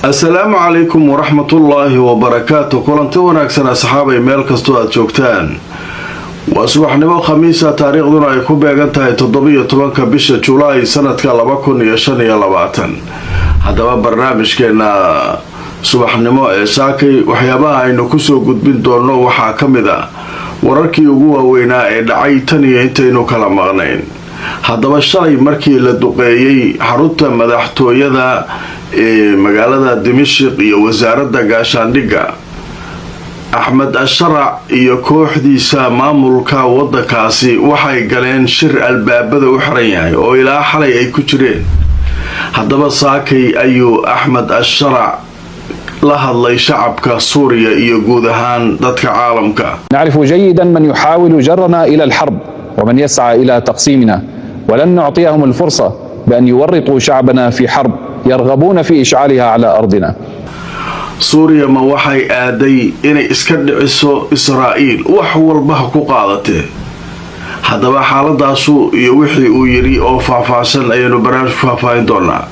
السلام عليكم ورحمة الله وبركاته. كلنتي wanaagsan asxaabay meel kasto aad joogtaan. waa subaxnimo khamiisa taariikhduna ay ku beegan tahay 17 bisha July sanadka 2025. haddaba barnaamijkeena subaxnimo ee saakay waxyaabaha aynu ku soo gudbin doono waxaa kamid ah wararkii ugu waaweynaa ee dhacay tan iyo intaynu kala maqnayn. haddaba shalay markii la duqeeyay xarunta madaxtooyada magaalada Dimashq iyo wasaaradda gaashaandhigga Ahmed Asharac iyo kooxdiisa maamulka waddankaasi waxay galeen shir albaabada u xiran yahay oo ilaa xalay ay ku jireen. haddaba saakay ayuu Ahmed Asharac la hadlay shacabka Suuriya iyo guud ahaan dadka caalamka. نعرف جيدا من يحاول جرنا إلى الحرب ومن يسعى إلى تقسيمنا، ولن نعطيهم الفرصة بأن يورطوا شعبنا في حرب يرغبون في إشعالها على أرضنا. سوريا ما waxay aaday inay iska dhiciso Israa'iil wax walba ku qaadate. haddaba xaaladaasu iyo wixii uu yiri oo faahfaahsan ayaynu barnaamij faahfaahin doonaa.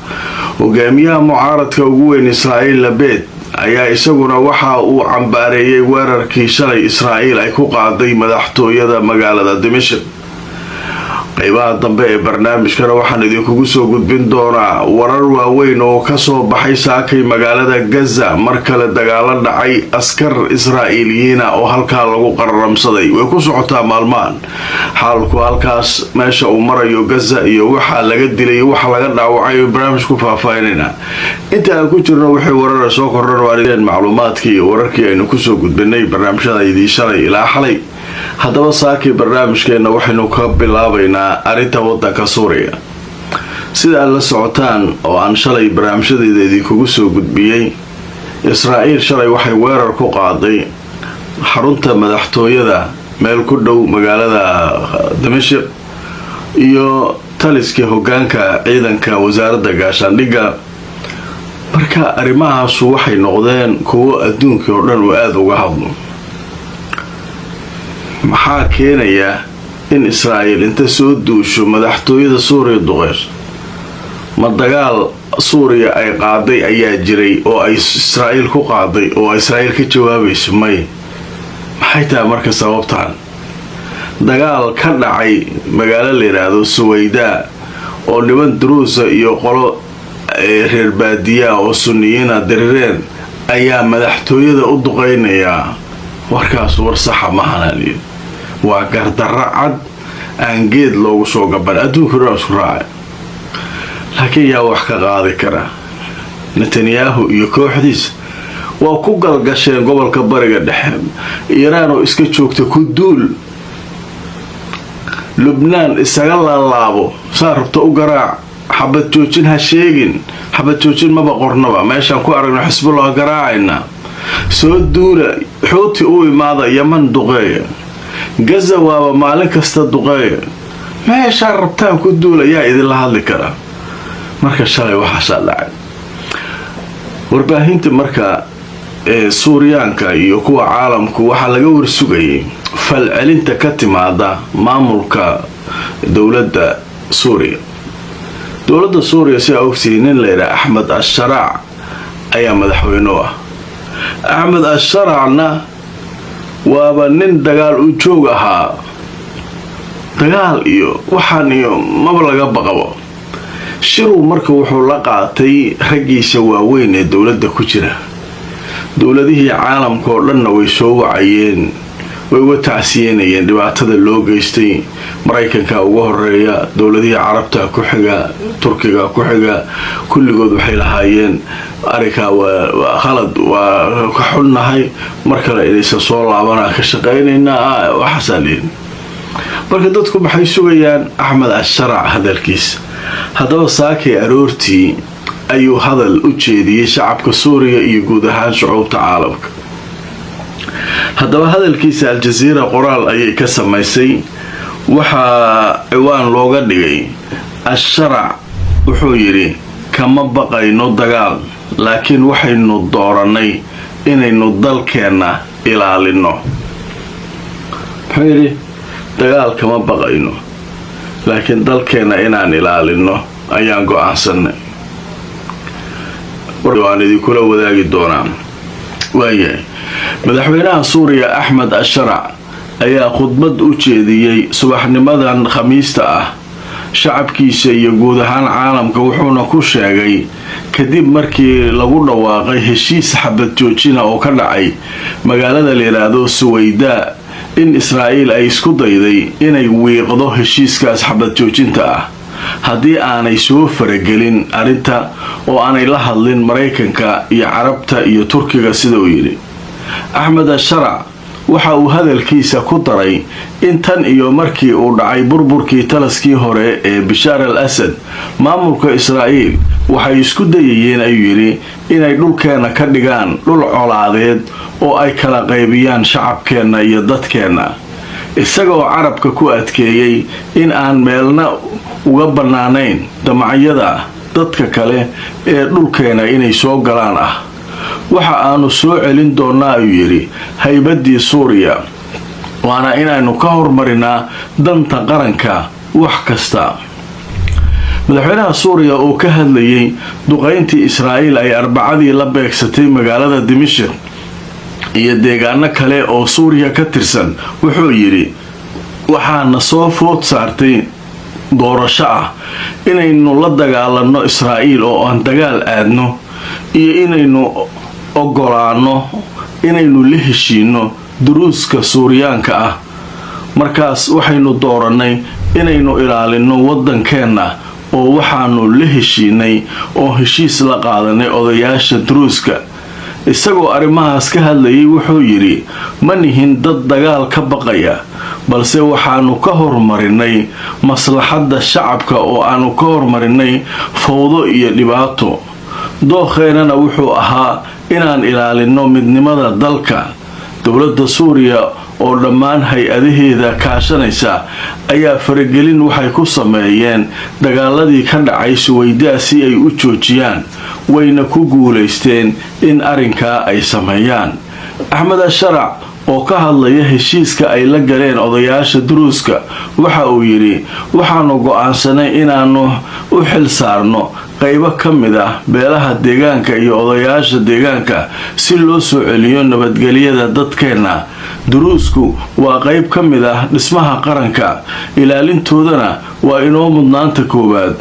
hogaamiyaha mucaaradka ugu weyn Israa'iil Labed ayaa isaguna waxa uu cambaareeyay weerarkii shalay Israa'iil ay ku qaaday madaxtooyada magaalada Dimashq. qaybaha dambe ee barnaamijkana waxaan idinkugu soo gudbin doonaa warar waaweyn oo ka soo baxay saakay magaalada Gaza mar kale dagaalo dhacay askar Israa'iiliyiin oo halkaa lagu qararamsaday. way ku socotaa maalmaan xaalku halkaas meesha uu marayo Gaza iyo waxa laga dilay waxa laga dhaawacay barnaamijku faahfaahinayna. inta aan ku jirno wixii warar soo kordhan waareen macluumaadkii iyo wararkii aynu ku soo gudbinay barnaamijyada idin shalay ilaa xalay. haddaba saakay barnaamijkeena waxaynu ka bilaabaynaa arrinta waddanka Suuriya. sida aad la socotaan oo aan shalay barnaamijyadeeda idinkugu soo gudbiyay, Israa'iil shalay waxay weerar ku qaaday xarunta madaxtooyada meel ku dhow magaalada Dimashq iyo taliska hoggaanka ciidanka wasaaradda gaashaandhigga. marka arrimahaas waxay noqdeen kuwo adduunka oo dhan uu aad uga hadlo. maxaa keenaya in Israa'iil inta soo duusho madaxtooyada Suuriya duqeyso? ma dagaal Suuriya ay qaaday ayaa jiray oo ay Israa'iil ku qaaday oo Israa'iil ka jawaabayso? maxay tahay marka sababtan? dagaal ka dhacay magaalo la yiraahdo Suwayda oo niman Druusa iyo qolo reer baadiya oo Sunniyiina dirireen ayaa madaxtooyada u duqeynaya. warkaas war sax ma ahan. waa gardarro cad aan geed loogu soo gaban adduunka isku raacay. laakiin yaa wax ka qaadi kara? Netanyahu iyo kooxdiisa waa ku galgasheen gobolka bariga dhexe. Iiraan oo iska joogta ku duul. Lubnaan isaga laalaabo saa rabta u garaac. xabad joojin ha sheegin. xabad joojin maba qornaba. meeshaan ku aragno Xisbullah garaacayna. soo duula xuuti u imaada Yaman duqeeya. Gaza waaba maalin kasta duqeeya. meesha rabtaan ku duula yaa idin la hadli kara? marka shalay waxa dhacay warbaahinta marka Suuriyaanka iyo kuwa caalamku waxa laga warsugayay falcelinta ka timaada maamulka dawladda Suuriya. dawladda Suuriya si ogsiin in la yiraahdo Ahmed Asharac ayaa madaxweyne ah. Ahmed Asharacna waaba nin dagaal u joog ahaa. dagaal iyo waxaan iyo maba laga baqabo. shiru marka wuxuu la qaatay raggiisa waaweyn ee dawladda ku jira. dawladihii caalamka oo dhanna way soo wacayeen, way uga tacsiyenayeen dhibaatada loo geystay. Mareykanka ugu horeeya, dawladihii Carabta ku xiga, Turkiga ku xiga, kulligood waxay lahaayeen arrinka waa khalad, waa ka xunnahay, mar kale inaysan soo laabanaa ka shaqaynaynaa waxaasaliin. marka dadku maxay sugayaan Ahmed Asharac hadalkiisa. haddaba saakay aroortii ayuu hadal u jeediyay shacabka Suuriya iyo guud ahaan shucuubta caalamka. haddaba hadalkiisa Al Jazeera qoraal ayay ka samaysay. waxaa ciwaan looga dhigay Asharac wuxuu yiri kama baqayno dagaal, laakiin waxaynu dooranay inaynu dalkeena ilaalino. dagaal kama baqayno, laakiin dalkeena inaan ilaalino ayaan go'aansanay. waan idinkula wadaagi doonaa. waayahay madaxweynaha suuriya axmed asharac ayaa khudbad u jeediyey subaxnimadan khamiista ah shacabkiisa iyo guud ahaan caalamka, wuxuuna ku sheegay kadib markii lagu dhawaaqay heshiis xabad joojina oo ka dhacay magaalada la yiraahdo Suwayda in Israa'iil ay isku dayday inay wiiqdo heshiiskaas xabad joojinta ah haddii aanay soo faragelin arinta oo aanay la hadlin Mareykanka iyo Carabta iyo Turkiga sida uu yiri. Axmed Asharac waxa uu hadalkiisa ku daray in tan iyo markii uu dhacay burburkii talaskii hore ee Bashar al-Assad maamulka Israa'iil waxay isku dayayeen ayuu yiri inay dhulkeena ka dhigaan dhul colaadeed oo ay kala qaybiyaan shacabkeena iyo dadkeena, isagoo carabka ku adkeeyay in aan meelna uga banaanayn damacyada dadka kale ee dhulkeena inay soo galaan ah. waxa aanu soo celin doonaa ayuu yiri haybadii Suuriya, waana inaanu ka hormarinaa danta qaranka wax kasta. madaxweynaha Suuriya oo ka hadlayay duqeyntii Israa'iil ay Arbacadii la beegsatay magaalada Dimashq iyo deegaano kale oo Suuriya ka tirsan wuxuu yiri waxaana soo food saartay doorasho ah inaynu la dagaalano Israa'iil oo aan dagaal aadno iyo inaynu ogolaano inaynu la heshiino duruuska Suuriyaanka ah. markaas waxaynu dooranay inaynu ilaalino wadankeena oo waxaanu la heshiinay oo heshiis la qaadanay odayaasha duruuska. isagoo arrimahaas ka hadlayay wuxuu yiri ma nihin dad dagaal ka baqaya, balse waxaanu ka hormarinay maslaxadda shacabka oo aanu ka hormarinay fowdo iyo dhibaato. dookheenana wuxuu ahaa inaan ilaalino midnimada dalka. dowladda Suuriya oo dhammaan hay-adaheeda kaashanaysa ayaa faragelin waxay ku sameeyeen dagaaladii ka dhacay Suwayda si ay u joojiyaan, wayna ku guuleysteen in arrinkaa ay sameeyaan. Axmed Asharac oo ka hadlaya heshiiska ay la galeen odayaasha duruuska waxa uu yiri waxaanu go'aansanay inaanu u xil saarno qaybo ka mid ah beelaha deegaanka iyo odayaasha deegaanka si loo soo celiyo nabadgelyada dadkeena. duruusku waa qayb ka mid ah dhismaha qaranka, ilaalintoodana waa inoo mudnaanta koowaad.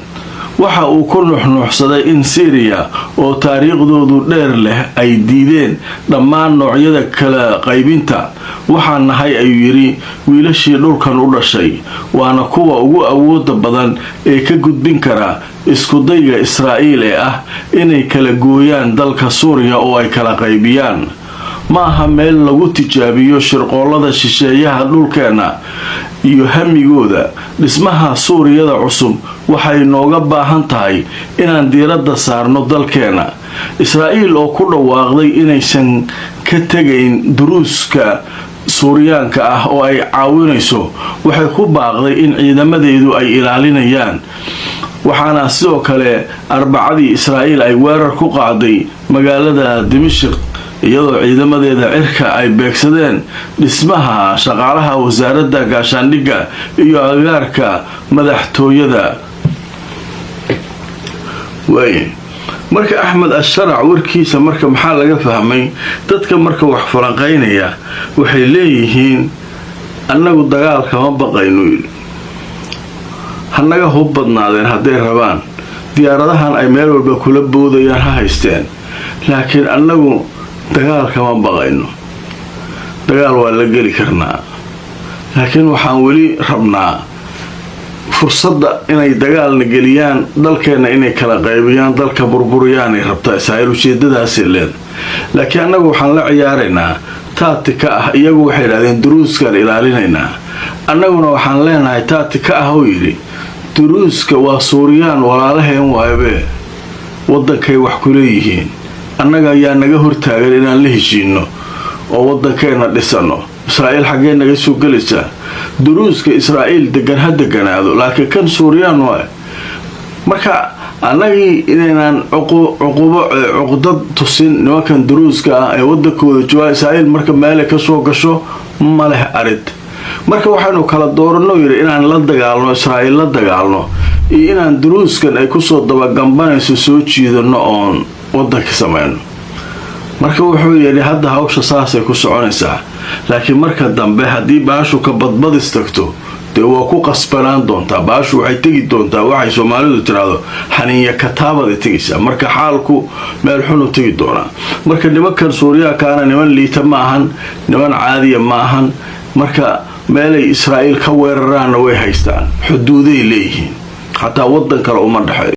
waxa uu ku nuuxnuuxsaday in Syria oo taariikhdoodu dheer leh ay diideen dhammaan noocyada kala qaybinta. waxaan nahay ayuu yiri wiilashii dhulkan u dhashay, waana kuwa ugu awooda badan ee ka gudbin kara isku dayga Israa'iil ee ah inay kala gooyaan dalka Suuriya oo ay kala qaybiyaan. ma aha meel lagu tijaabiyo shirqoolada shisheeyaha dhulkeena iyo hamigooda. dhismaha Suuriyada cusub waxay nooga baahan tahay inaan diiradda saarno dalkeena. Israa'iil oo ku dhawaaqday inaysan ka tegayn duruuska Suuriyaanka ah oo ay caawinayso waxay ku baaqday in ciidamadeedu ay ilaalinayaan. waxaana sidoo kale Arbacadii Israa'iil ay weerar ku qaaday magaalada Dimashq iyadoo ciidamadeeda cirka ay beegsadeen dhismaha shaqaalaha wasaaradda gaashaandhigga iyo agaarka madaxtooyada. marka Axmed Asharac warkiisa marka maxaa laga fahmay? dadka marka wax falanqeynaya waxay leeyihiin annagu dagaal kama baqayno, hanaga hub badnaadeen hadday rabaan, diyaaradahan ay meel walba kula boodayaan ha haysteen, laakiin annagu dagaal kama baqayno. dagaal waa la geli karnaa, laakiin waxaan weli rabnaa fursadda inay dagaalna geliyaan dalkeena, inay kala qaybiyaan dalka burburiyaan ay rabtaa. Israa'iil ujeedadaasay leedahay, laakiin annagu waxaan la ciyaaraynaa taatika ah. iyagu waxay yidhahdeen duruuskaan ilaalinaynaa, annaguna waxaan leenahay taatika ah oo yidhi duruuska waa Suuriyaan walaalaheen waabe, wadankay wax ku leeyihiin, annaga ayaa naga hortaagan inaan la heshiino oo wadankeena dhisano. Israa'iil xaggee naga soo gelaysaa? duruuska Israa'iil degan ha deganaado, laakiin kan Suuriyaan waa. marka annagii inaan cuqdad tusin nimankan duruuska ah ee wadankooda jooga. Israa'iil marka meele ka soo gasho ma leh arid. marka waxaanu kala doorano yiri inaan la dagaalno Israa'iil la dagaalno iyo inaan duruuskan ay ku soo dabagambanayso soo jiidano waddanka samayno marka wuxuu yidhi hadda hawsha saasay ku soconaysaa laakiin marka dambe haddii baashu ka badbadis tagto dee waa ku qasbanaan doontaa baashu waxay tegi doontaa waxay Soomaalidu tiraahdo xaninya kataabada tegaysaa marka xaalku meel xun u tegi doonaa marka nimankan Suuriyaankaana niman liita ma ahan niman caadiya ma ahan marka meelay Israa'iil ka weeraraan way haystaan xuduuday leeyihiin hatta waddan kale uma dhaxay